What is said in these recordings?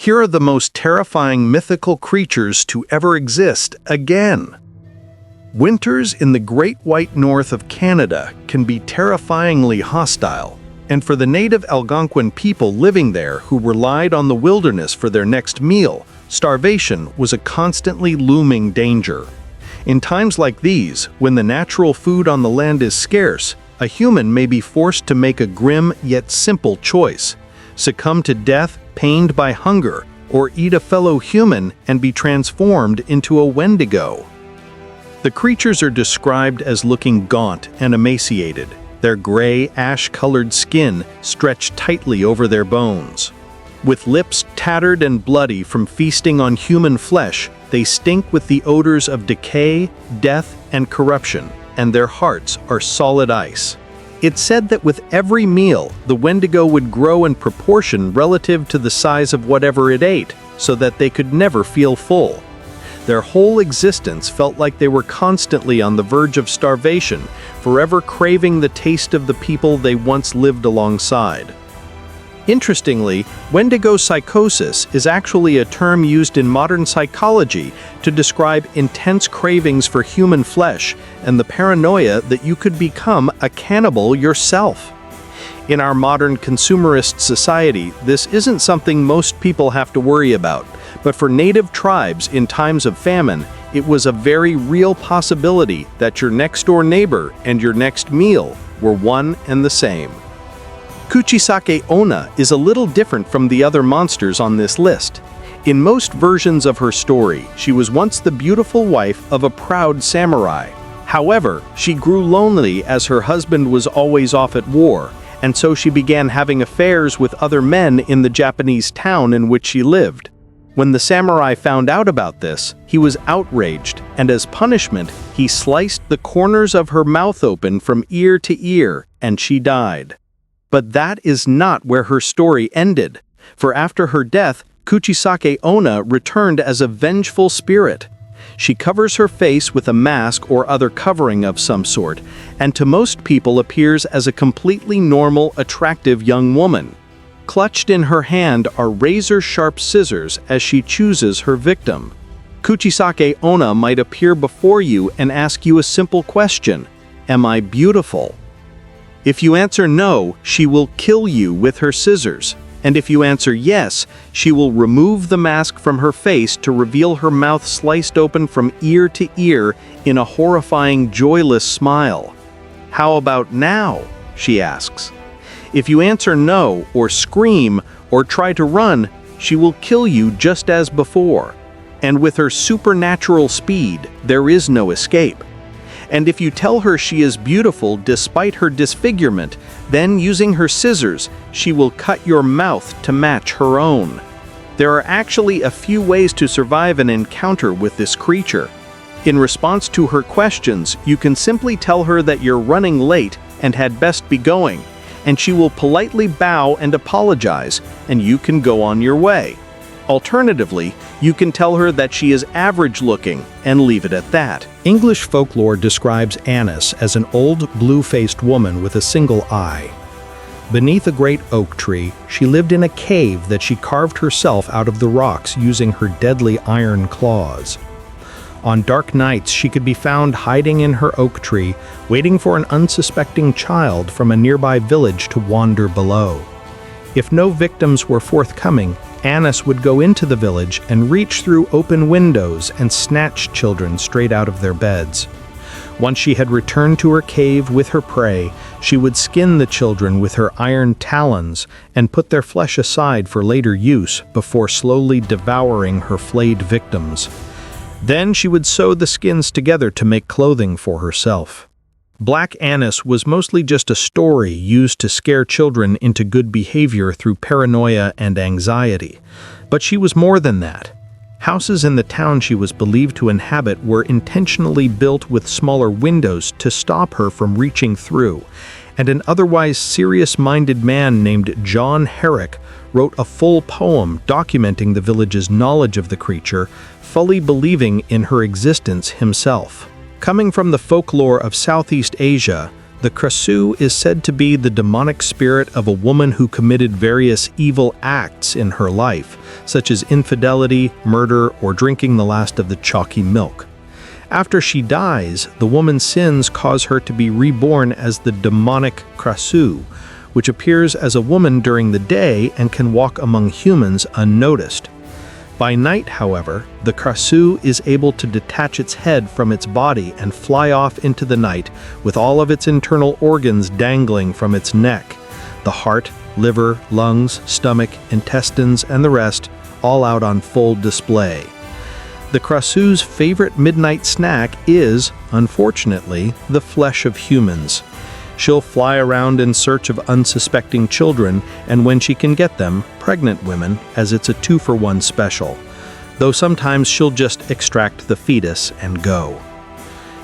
Here are the most terrifying mythical creatures to ever exist again. Winters in the Great White North of Canada can be terrifyingly hostile, and for the native Algonquin people living there who relied on the wilderness for their next meal, starvation was a constantly looming danger. In times like these, when the natural food on the land is scarce, a human may be forced to make a grim yet simple choice: succumb to death pained by hunger, or eat a fellow human and be transformed into a Wendigo. The creatures are described as looking gaunt and emaciated, their gray, ash-colored skin stretched tightly over their bones. With lips tattered and bloody from feasting on human flesh, they stink with the odors of decay, death, and corruption, and their hearts are solid ice. It's said that with every meal, the Wendigo would grow in proportion relative to the size of whatever it ate, so that they could never feel full. Their whole existence felt like they were constantly on the verge of starvation, forever craving the taste of the people they once lived alongside. Interestingly, Wendigo psychosis is actually a term used in modern psychology to describe intense cravings for human flesh and the paranoia that you could become a cannibal yourself. In our modern consumerist society, this isn't something most people have to worry about, but for native tribes in times of famine, it was a very real possibility that your next-door neighbor and your next meal were one and the same. Kuchisake Onna is a little different from the other monsters on this list. In most versions of her story, she was once the beautiful wife of a proud samurai. However, she grew lonely as her husband was always off at war, and so she began having affairs with other men in the Japanese town in which she lived. When the samurai found out about this, he was outraged, and as punishment, he sliced the corners of her mouth open from ear to ear, and she died. But that is not where her story ended, for after her death, Kuchisake Onna returned as a vengeful spirit. She covers her face with a mask or other covering of some sort, and to most people appears as a completely normal, attractive young woman. Clutched in her hand are razor-sharp scissors as she chooses her victim. Kuchisake Onna might appear before you and ask you a simple question: "Am I beautiful?" If you answer no, she will kill you with her scissors. And if you answer yes, she will remove the mask from her face to reveal her mouth sliced open from ear to ear in a horrifying, joyless smile. "How about now?" she asks. If you answer no, or scream, or try to run, she will kill you just as before. And with her supernatural speed, there is no escape. And if you tell her she is beautiful despite her disfigurement, then using her scissors, she will cut your mouth to match her own. There are actually a few ways to survive an encounter with this creature. In response to her questions, you can simply tell her that you're running late and had best be going, and she will politely bow and apologize, and you can go on your way. Alternatively, you can tell her that she is average-looking and leave it at that. English folklore describes Annis as an old, blue-faced woman with a single eye. Beneath a great oak tree, she lived in a cave that she carved herself out of the rocks using her deadly iron claws. On dark nights, she could be found hiding in her oak tree, waiting for an unsuspecting child from a nearby village to wander below. If no victims were forthcoming, Annis would go into the village and reach through open windows and snatch children straight out of their beds. Once she had returned to her cave with her prey, she would skin the children with her iron talons and put their flesh aside for later use before slowly devouring her flayed victims. Then she would sew the skins together to make clothing for herself. Black Annis was mostly just a story used to scare children into good behavior through paranoia and anxiety. But she was more than that. Houses in the town she was believed to inhabit were intentionally built with smaller windows to stop her from reaching through, and an otherwise serious-minded man named John Herrick wrote a full poem documenting the village's knowledge of the creature, fully believing in her existence himself. Coming from the folklore of Southeast Asia, The Krasu is said to be the demonic spirit of a woman who committed various evil acts in her life, such as infidelity, murder, or drinking the last of the chalky milk. After she dies, the woman's sins cause her to be reborn as the demonic Krasu, which appears as a woman during the day and can walk among humans unnoticed. By night, however, the Krasu is able to detach its head from its body and fly off into the night with all of its internal organs dangling from its neck. The heart, liver, lungs, stomach, intestines, and the rest all out on full display. The Krasu's favorite midnight snack is, unfortunately, the flesh of humans. She'll fly around in search of unsuspecting children, and when she can get them, pregnant women, as it's a 2-for-1 special. Though sometimes she'll just extract the fetus and go.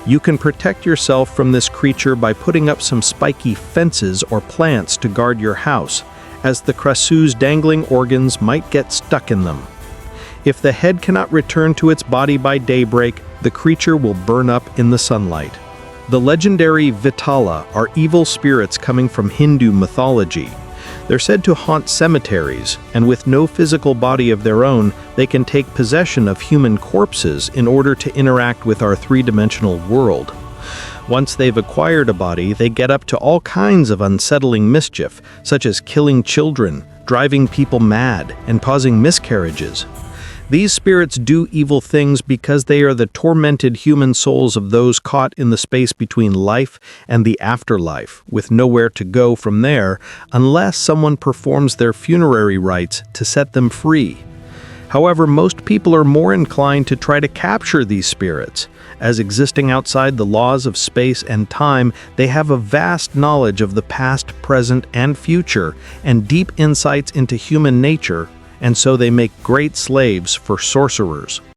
You can protect yourself from this creature by putting up some spiky fences or plants to guard your house, as the Krasu's dangling organs might get stuck in them. If the head cannot return to its body by daybreak, the creature will burn up in the sunlight. The legendary Vitala are evil spirits coming from Hindu mythology. They're said to haunt cemeteries, and with no physical body of their own, they can take possession of human corpses in order to interact with our three-dimensional world. Once they've acquired a body, they get up to all kinds of unsettling mischief, such as killing children, driving people mad, and causing miscarriages. These spirits do evil things because they are the tormented human souls of those caught in the space between life and the afterlife, with nowhere to go from there unless someone performs their funerary rites to set them free. However, most people are more inclined to try to capture these spirits. As existing outside the laws of space and time, they have a vast knowledge of the past, present, and future, and deep insights into human nature, and so they make great slaves for sorcerers.